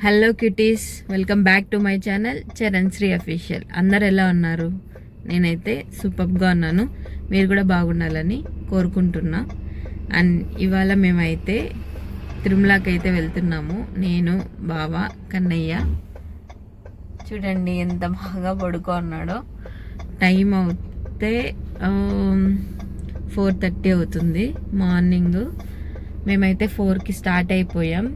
Hello cuties, welcome back to my channel Charan Sri official. అందరు ఎలా ఉన్నారు? నేనైతే సూపర్గా ఉన్నాను. మీరు కూడా బాగుండాలని కోరుకుంటున్నా. అండ్ ఇవాళ మేమైతే తిరుమలకి అయితే వెళ్తున్నాము. నేను, బావ, కన్నయ్య. చూడండి ఎంత బాగా పడుకున్నాడో. టైం అవుతే 4:30 అవుతుంది మార్నింగ్. మేమైతే 4కి స్టార్ట్ అయిపోయాం.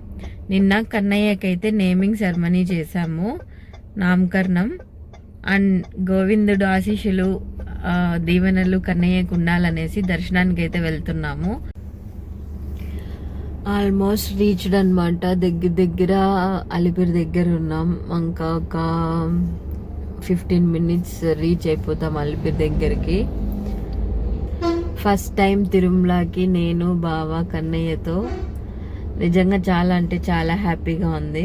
నిన్న కన్నయ్యకైతే నేమింగ్ సెరమనీ చేశాము, నామకరణం. అండ్ గోవిందుడు ఆశీస్సులు దీవెనలు కన్నయ్యకు ఉండాలనేసి దర్శనానికి అయితే వెళ్తున్నాము. ఆల్మోస్ట్ రీచ్డ్ అనమాట. దగ్గర అలిపిరి దగ్గర ఉన్నాం. ఇంకా ఒక 15 minutes రీచ్ అయిపోతాం అలిపిరి దగ్గరికి. ఫస్ట్ టైం తిరుమలకి నేను, బావ, కన్నయ్యతో. నిజంగా చాలా అంటే చాలా హ్యాపీగా ఉంది.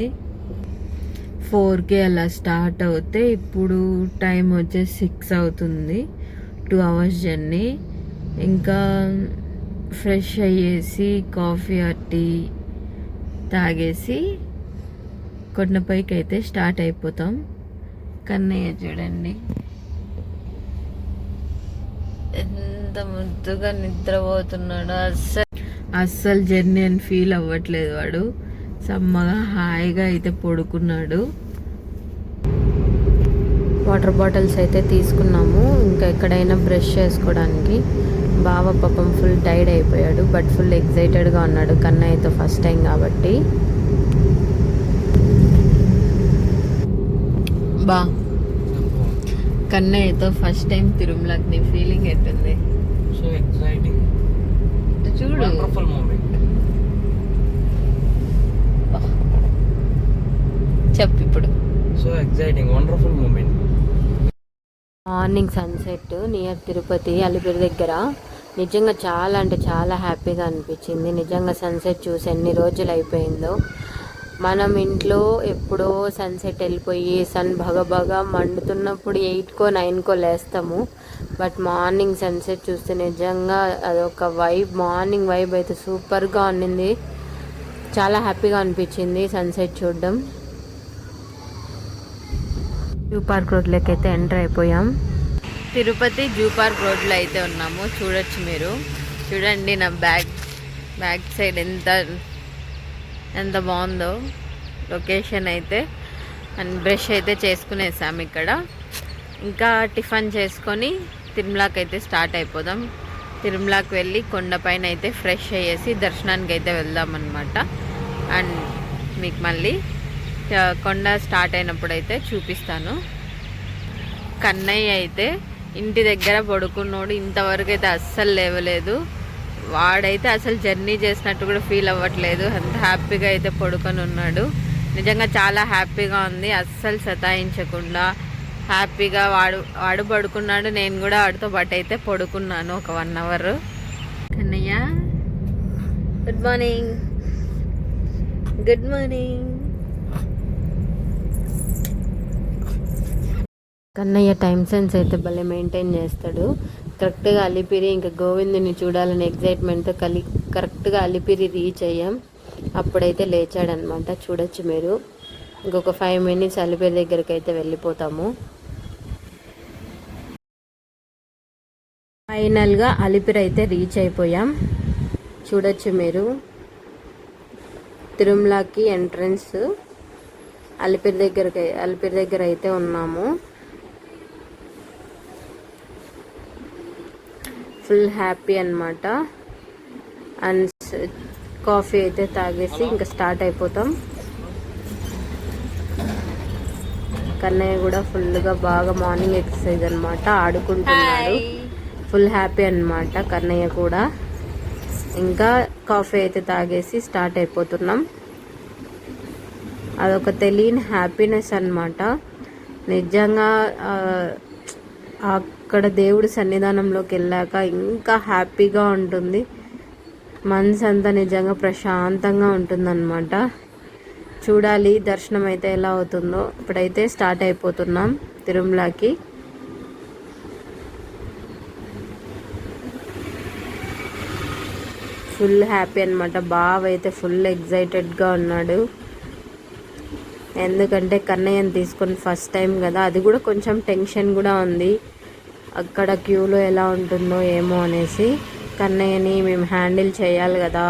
4కి అలా స్టార్ట్ అవుతే ఇప్పుడు టైం వచ్చేసి 6 అవుతుంది. 2 hours జర్నీ. ఇంకా ఫ్రెష్ అయ్యేసి కాఫీ టీ తాగేసి కొండపైకి అయితే స్టార్ట్ అయిపోతాం. కన్నయ్య చూడండి ఎంత ముద్దుగా నిద్రపోతున్నాడు. అస్సలు జర్నీ అని ఫీల్ అవ్వట్లేదు. వాడు సమ్మగా హాయిగా అయితే పడుకున్నాడు. వాటర్ బాటిల్స్ అయితే తీసుకున్నాము, ఇంకా ఎక్కడైనా బ్రష్ చేసుకోవడానికి. బావ పాపం ఫుల్ టైర్డ్ అయిపోయాడు, బట్ ఫుల్ ఎక్సైటెడ్గా ఉన్నాడు కన్నయ్యతో ఫస్ట్ టైం కాబట్టి. బా కన్నయ్యతో ఫస్ట్ టైం తిరుమలకి నీ ఫీలింగ్ ఎట్టుంది? సో ఎక్సైటింగ్, చూడు. Wonderful moment. చెప్పు ఇప్పుడు. So exciting, wonderful moment. Morning sunset near Tirupati Alipiri దగ్గర. నిజంగా చాలా అంటే చాలా హ్యాపీగా అనిపించింది. నిజంగా సన్సెట్ చూసి ఎన్ని రోజులు అయిపోయిందో. మనం ఇంట్లో ఎప్పుడో సన్సెట్ వెళ్ళిపోయి సన్ భగభగా మండుతున్నప్పుడు 8కో 9కో లేస్తాము. బట్ మార్నింగ్ సన్సెట్ చూస్తే నిజంగా అదొక వైబ్. మార్నింగ్ వైబ్ అయితే సూపర్గా ఉన్నింది. చాలా హ్యాపీగా అనిపించింది సన్సెట్ చూడడం. జూ పార్క్ రోడ్లోకి అయితే ఎంటర్ అయిపోయాం. తిరుపతి జూ పార్క్ రోడ్లో అయితే ఉన్నాము. చూడొచ్చు మీరు. చూడండి నా బ్యాక్ సైడ్ ఎంత బాగుందో లొకేషన్ అయితే. అండ్ బ్రష్ అయితే చేసుకునేసాము ఇక్కడ. ఇంకా టిఫిన్ చేసుకొని తిరుమలకి అయితే స్టార్ట్ అయిపోదాం. తిరుమలకి వెళ్ళి కొండపైన అయితే ఫ్రెష్ అయ్యేసి దర్శనానికి అయితే వెళ్దామన్నమాట. అండ్ మీకు మళ్ళీ కొండ స్టార్ట్ అయినప్పుడు అయితే చూపిస్తాను. కన్నయ్య అయితే ఇంటి దగ్గర పడుకున్నాడు. ఇంతవరకు అయితే అస్సలు లేవలేదు. వాడైతే అసలు జర్నీ చేసినట్టు కూడా ఫీల్ అవ్వట్లేదు. అంత హ్యాపీగా అయితే పడుకొని ఉన్నాడు. నిజంగా చాలా హ్యాపీగా ఉంది. అస్సలు సతాయించకుండా హ్యాపీగా వాడు పడుకున్నాడు. నేను కూడా వాడితో పాటు అయితే పడుకున్నాను ఒక 1 hour. Kannayya good morning. Good morning. Kannayya time sense అయితే భలే మెయింటైన్ చేస్తాడు. కరెక్ట్గా అలిపిరి ఇంకా గోవిందుని చూడాలని ఎగ్జైట్మెంట్తో కరెక్ట్గా అలిపిరి రీచ్ అయ్యాం. అప్పుడైతే లేచాడనమాట. చూడొచ్చు మీరు. ఇంకొక 5 minutes అలిపిరి దగ్గరికి అయితే వెళ్ళిపోతాము. ఫైనల్గా అలిపిరి అయితే రీచ్ అయిపోయాం. చూడొచ్చు మీరు. తిరుమలకి ఎంట్రన్స్ అలిపిరి దగ్గర అయితే ఉన్నాము. ఫుల్ హ్యాపీ అన్నమాట. అండ్ కాఫీ అయితే తాగేసి ఇంకా స్టార్ట్ అయిపోతాం. కన్నయ్య కూడా ఫుల్గా బాగా మార్నింగ్ ఎక్సర్సైజ్ అనమాట, ఆడుకుంటున్నాడు. ఫుల్ హ్యాపీ అన్నమాట కన్నయ్య కూడా. ఇంకా కాఫీ అయితే తాగేసి స్టార్ట్ అయిపోతున్నాం. అదొక తెలియని హ్యాపీనెస్ అన్నమాట. నిజంగా అక్కడ దేవుడి సన్నిధానంలోకి వెళ్ళాక ఇంకా హ్యాపీగా ఉంటుంది. మనసు అంతా నిజంగా ప్రశాంతంగా ఉంటుందన్నమాట. చూడాలి దర్శనం అయితే ఎలా అవుతుందో. ఇప్పుడైతే స్టార్ట్ అయిపోతున్నాం తిరుమలకి. ఫుల్ హ్యాపీ అనమాట. బావ అయితే ఫుల్ ఎగ్జైటెడ్గా ఉన్నాడు. ఎందుకంటే కన్నయ్యని తీసుకొని ఫస్ట్ టైం కదా, అది కూడా కొంచెం టెన్షన్ కూడా ఉంది. అక్కడ క్యూలో ఎలా ఉంటుందో ఏమో అనేసి. కన్నయ్యని మేము హ్యాండిల్ చేయాలి కదా,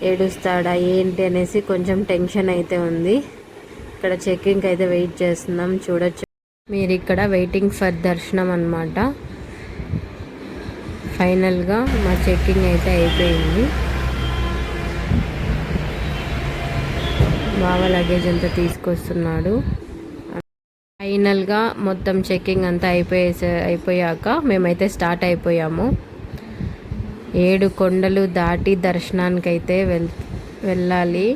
ఏడుస్తాడా ఏంటి అనేసి కొంచెం టెన్షన్ అయితే ఉంది. ఇక్కడ చెక్కింగ్కి అయితే వెయిట్ చేస్తున్నాం. చూడొచ్చు మీరు ఇక్కడ వెయిటింగ్ ఫర్ దర్శనం అన్నమాట. ఫైనల్గా మా చెక్కింగ్ అయితే అయిపోయింది. బావ లగేజ్ అంతా తీసుకొస్తున్నాడు. ఫైనల్గా మొత్తం చెక్కింగ్ అంతా అయిపోయాక మేమైతే స్టార్ట్ అయిపోయాము. 7 కొండలు దాటి దర్శనానికి అయితే వెళ్ళాలి.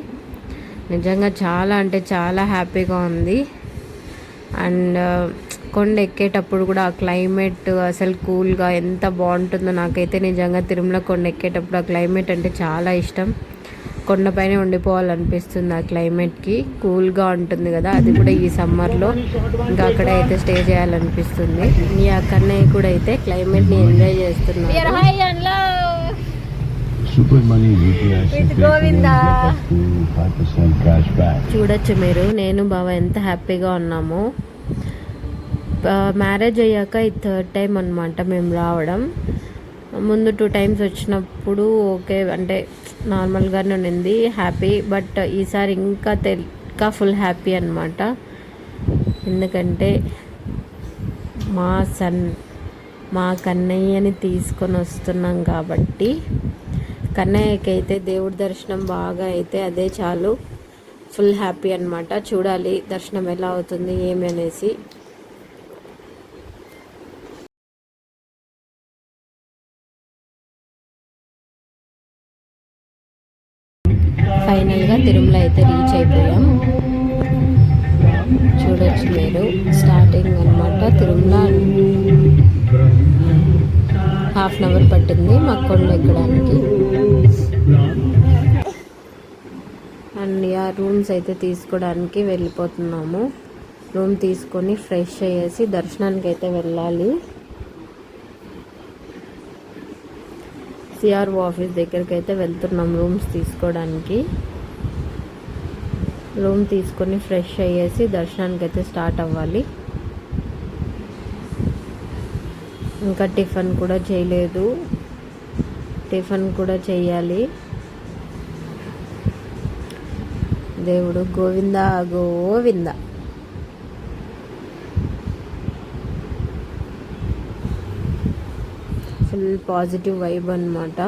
నిజంగా చాలా అంటే చాలా హ్యాపీగా ఉంది. అండ్ కొండ ఎక్కేటప్పుడు కూడా ఆ క్లైమేట్ అసలు కూల్గా ఎంత బాగుంటుందో. నాకైతే నిజంగా తిరుమల కొండ ఎక్కేటప్పుడు ఆ క్లైమేట్ అంటే చాలా ఇష్టం. కొండపైనే ఉండిపోవాలనిపిస్తుంది. ఆ క్లైమేట్కి కూల్గా ఉంటుంది కదా, అది కూడా ఈ సమ్మర్లో ఇంకా అక్కడ అయితే స్టే చేయాలనిపిస్తుంది. ఈ ఆ కన్నయ్య కూడా అయితే క్లైమేట్ని ఎంజాయ్ చేస్తున్నారు. చూడొచ్చు మీరు, నేను బావ ఎంత హ్యాపీగా ఉన్నాము. మ్యారేజ్ అయ్యాక ఈ 3rd టైం అనమాట మేము రావడం. ముందు 2 టైమ్స్ వచ్చినప్పుడు ఓకే అంటే నార్మల్గానే ఉండింది, హ్యాపీ. బట్ ఈసారి ఇంకా ఫుల్ హ్యాపీ అనమాట. ఎందుకంటే మా కన్నయ్యని తీసుకొని వస్తున్నాం కాబట్టి. కన్నయ్యకి అయితే దేవుడి దర్శనం బాగా అయితే అదే చాలు, ఫుల్ హ్యాపీ అనమాట. చూడాలి దర్శనం ఎలా అవుతుంది ఏమి అనేసి. ఫైనల్గా తిరుమల అయితే రీచ్ అయిపోయాం. చూడొచ్చు మీరు, స్టార్టింగ్ అనమాట తిరుమల. 1/2 అవర్ పట్టింది మాకు కొండ ఎక్కడానికి. అండ్ రూమ్స్ అయితే తీసుకోవడానికి వెళ్ళిపోతున్నాము. రూమ్ తీసుకొని ఫ్రెష్ అయ్యేసి దర్శనానికి అయితే వెళ్ళాలి. సిఆర్ఓ ఆఫీస్ దగ్గరికి అయితే వెళ్తున్నాం రూమ్స్ తీసుకోవడానికి. రూమ్ తీసుకొని ఫ్రెష్ అయ్యేసి దర్శనానికి అయితే స్టార్ట్ అవ్వాలి. ఇంకా టిఫిన్ కూడా చేయలేదు, టిఫిన్ కూడా చేయాలి. దేవుడు Govinda Govinda. Full positive vibe అనమాట.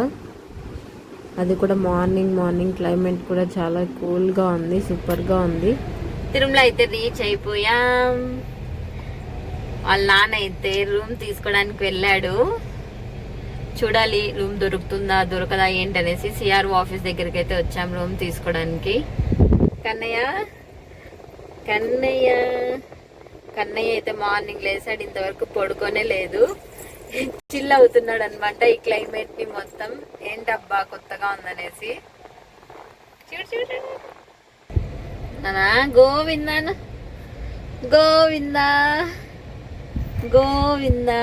అది కూడా మార్నింగ్ క్లైమేట్ కూడా చాలా కూల్గా ఉంది, సూపర్గా ఉంది. తిరుమల అయితే రీచ్ అయిపోయాం. వాళ్ళ నాన్న అయితే రూమ్ తీసుకోవడానికి వెళ్ళాడు. చూడాలి రూమ్ దొరుకుతుందా దొరకదా ఏంటనేసి. సిఆర్ఓ ఆఫీస్ దగ్గరికి అయితే వచ్చాం రూమ్ తీసుకోవడానికి. కన్నయ్య అయితే మార్నింగ్ లేసాడు, ఇంతవరకు పడుకోనే లేదు. చిల్ అవుతున్నాడు అనమాట ఈ క్లైమేట్ ని మొత్తం. ఏంటబ్బా కొత్తగా ఉందనేసి. చూడు నానా గోవిందా గోవిందా గోవిందా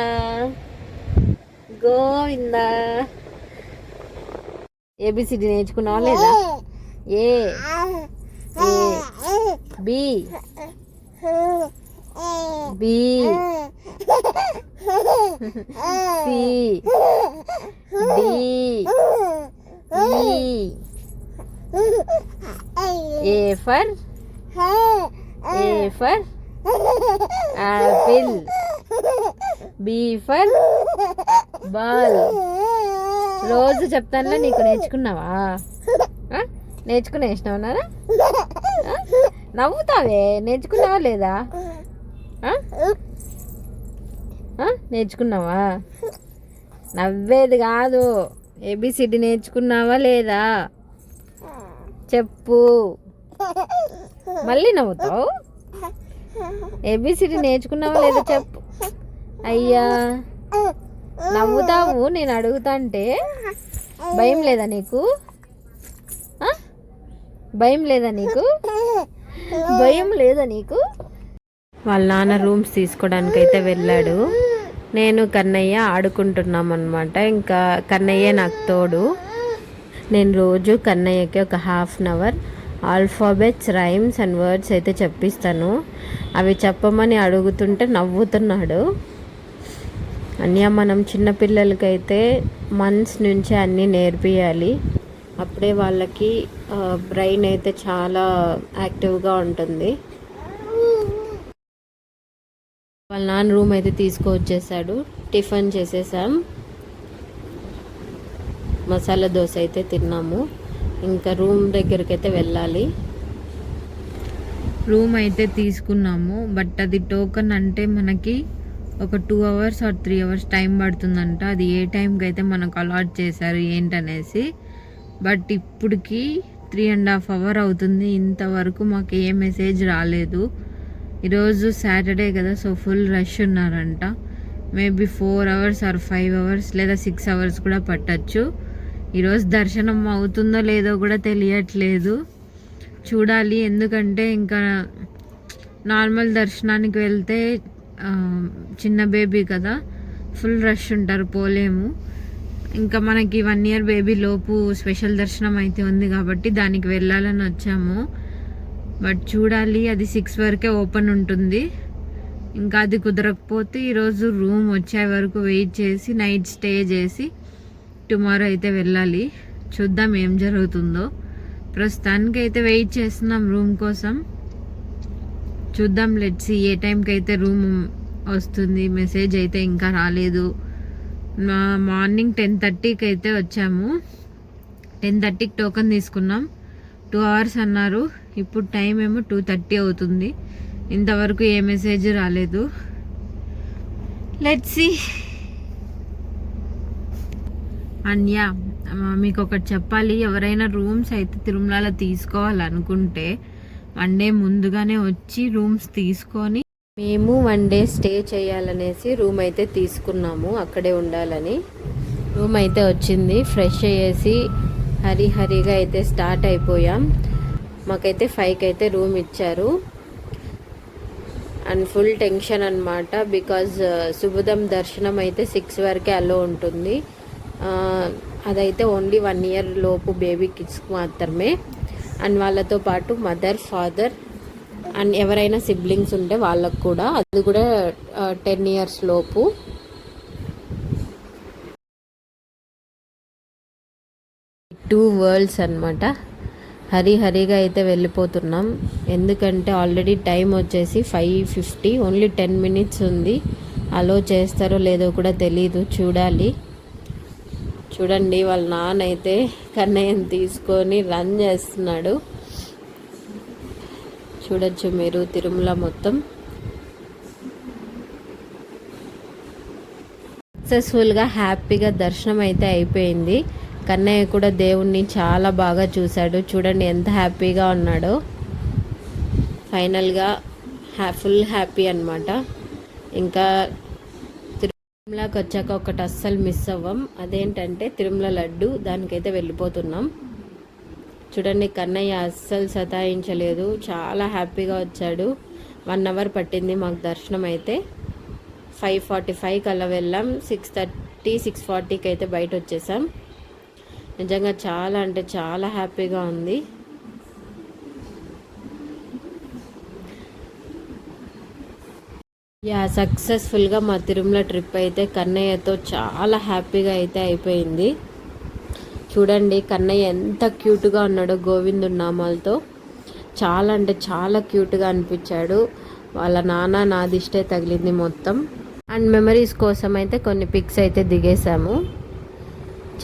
గోవిందా. ఏబిసిడి నేర్చుకున్నావా లేదా? A B B C D E. A for apple. B for ball. రోజు చెప్తానులే నీకు. నేర్చుకున్నావా? నేర్చుకునేసినావు నారా? నవ్వుతావే. నేర్చుకున్నావా లేదా? నేర్చుకున్నావా? నవ్వేది కాదు. ఏబిసిడి నేర్చుకున్నావా లేదా చెప్పు. మళ్ళీ నవ్వుతావు. ఏబిసిడి నేర్చుకున్నావా లేదా చెప్పు. అయ్యా నవ్వుతావు నేను అడుగుతాంటే. భయం లేదా నీకు? భయం లేదా నీకు? భయం లేదా నీకు? వాళ్ళ నాన్న రూమ్స్ తీసుకోవడానికి అయితే వెళ్ళాడు. నేను కన్నయ్య ఆడుకుంటున్నాం అనమాట. ఇంకా కన్నయ్య నాకు తోడు. నేను రోజు కన్నయ్యకి ఒక 1/2 hour alphabets, rhymes and words అయితే చెప్పిస్తాను. అవి చెప్పమని అడుగుతుంటే నవ్వుతున్నాడు. అన్య మనం చిన్నపిల్లలకైతే మంత్స్ నుంచే అన్నీ నేర్పియాలి. అప్పుడే వాళ్ళకి బ్రెయిన్ అయితే చాలా యాక్టివ్గా ఉంటుంది. వాళ్ళ నాన్న రూమ్ అయితే తీసుకువచ్చేసాడు. టిఫిన్ చేసేసాం, మసాలా దోశ అయితే తిన్నాము. ఇంకా రూమ్ దగ్గరికి అయితే వెళ్ళాలి. రూమ్ అయితే తీసుకున్నాము, బట్ అది టోకన్ అంటే మనకి ఒక 2 hours ఆర్ 3 hours టైం పడుతుందంట. అది ఏ టైంకి అయితే మనకు అలాట్ చేశారు ఏంటనేసి. బట్ ఇప్పటికి 3.5 hours అవుతుంది. ఇంతవరకు మాకు ఏ మెసేజ్ రాలేదు. ఈరోజు సాటర్డే కదా, సో ఫుల్ రష్ ఉన్నారంట. మేబీ 4 hours ఆర్ 5 hours లేదా 6 hours కూడా పట్టచ్చు. ఈరోజు దర్శనం అవుతుందో లేదో కూడా తెలియట్లేదు, చూడాలి. ఎందుకంటే ఇంకా నార్మల్ దర్శనానికి వెళ్తే చిన్న బేబీ కదా, ఫుల్ రష్ ఉంటారు, పోలేము. ఇంకా మనకి 1 year బేబీ లోపు స్పెషల్ దర్శనం అయితే ఉంది కాబట్టి దానికి వెళ్ళాలని వచ్చాము. బట్ చూడాలి, అది 6 వరకే ఓపెన్ ఉంటుంది. ఇంకా అది కుదరకపోతే ఈరోజు రూమ్ వచ్చే వరకు వెయిట్ చేసి నైట్ స్టే చేసి టుమారో అయితే వెళ్ళాలి. చూద్దాం ఏం జరుగుతుందో. ప్రస్తుతానికి అయితే వెయిట్ చేస్తున్నాం రూమ్ కోసం. చూద్దాం, లెట్స్ సీ ఏ టైంకి అయితే రూమ్ వస్తుంది. మెసేజ్ అయితే ఇంకా రాలేదు. మార్నింగ్ 10:30కి అయితే వచ్చాము. 10:30కి టోకెన్ తీసుకున్నాం. 2 hours అన్నారు. ఇప్పుడు టైం ఏమో 2:30 అవుతుంది. ఇంతవరకు ఏ మెసేజ్ రాలేదు. Let's see. అండ్ యా, మీకు ఒకటి చెప్పాలి, ఎవరైనా రూమ్స్ అయితే తిరుమలలో తీసుకోవాలనుకుంటే 1 day ముందుగానే వచ్చి రూమ్స్ తీసుకొని, మేము 1 day స్టే చేయాలనేసి రూమ్ అయితే తీసుకున్నాము, అక్కడే ఉండాలని. రూమ్ అయితే వచ్చింది. ఫ్రెష్ అయ్యేసి హరిగా అయితే స్టార్ట్ అయిపోయాం. మాకైతే 5కి అయితే రూమ్ ఇచ్చారు. అండ్ ఫుల్ టెన్షన్ అనమాట, బికాజ్ శుభదం దర్శనం అయితే 6 వరకే అలో ఉంటుంది. అదైతే ఓన్లీ 1 year లోపు బేబీ కిడ్స్కి మాత్రమే. అండ్ వాళ్ళతో పాటు మదర్, ఫాదర్ అండ్ ఎవరైనా సిబ్లింగ్స్ ఉంటే వాళ్ళకు కూడా, అది కూడా 10 years లోపు. టూ వరల్డ్స్ అనమాట. హరిగా అయితే వెళ్ళిపోతున్నాం. ఎందుకంటే ఆల్రెడీ టైం వచ్చేసి 5:50, ఓన్లీ 10 minutes ఉంది. అలో చేస్తారో లేదో కూడా తెలీదు, చూడాలి. చూడండి, వాళ్ళ నాన్న అయితే కన్నయ్యని తీసుకొని రన్ చేస్తున్నాడు. చూడొచ్చు మీరు తిరుమల మొత్తం. సక్సెస్ఫుల్గా హ్యాపీగా దర్శనం అయితే అయిపోయింది. కన్నయ్య కూడా దేవుణ్ణి చాలా బాగా చూశాడు. చూడండి ఎంత హ్యాపీగా ఉన్నాడో. ఫైనల్గా ఫుల్ హ్యాపీ అనమాట. ఇంకా తిరుమలకి వచ్చాక ఒకటి అస్సలు మిస్ అవ్వం, అదేంటంటే తిరుమల లడ్డు. దానికైతే వెళ్ళిపోతున్నాం. చూడండి, కన్నయ్య అస్సలు సతాయించలేదు, చాలా హ్యాపీగా వచ్చాడు. 1 hour పట్టింది మాకు దర్శనం అయితే. 5:45కి అలా వెళ్ళాం. 6:30, 6:40కి అయితే బయట వచ్చేసాం. నిజంగా చాలా అంటే చాలా హ్యాపీగా ఉంది. సక్సెస్ఫుల్గా మా తిరుమల ట్రిప్ అయితే కన్నయ్యతో చాలా హ్యాపీగా అయితే అయిపోయింది. చూడండి కన్నయ్య ఎంత క్యూట్గా ఉన్నాడో గోవిందుడి నామాలతో. చాలా అంటే చాలా క్యూట్గా అనిపించాడు. వాళ్ళ నాన్న నా దిష్టే తగిలింది మొత్తం. అండ్ మెమరీస్ కోసం అయితే కొన్ని పిక్స్ అయితే దిగేసాము.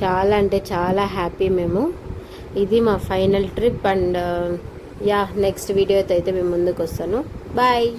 చాలా అంటే చాలా హ్యాపీ మేము. ఇది మా ఫైనల్ ట్రిప్. అండ్ నెక్స్ట్ వీడియోతో అయితే మేము ముందుకు వస్తాను. బాయ్.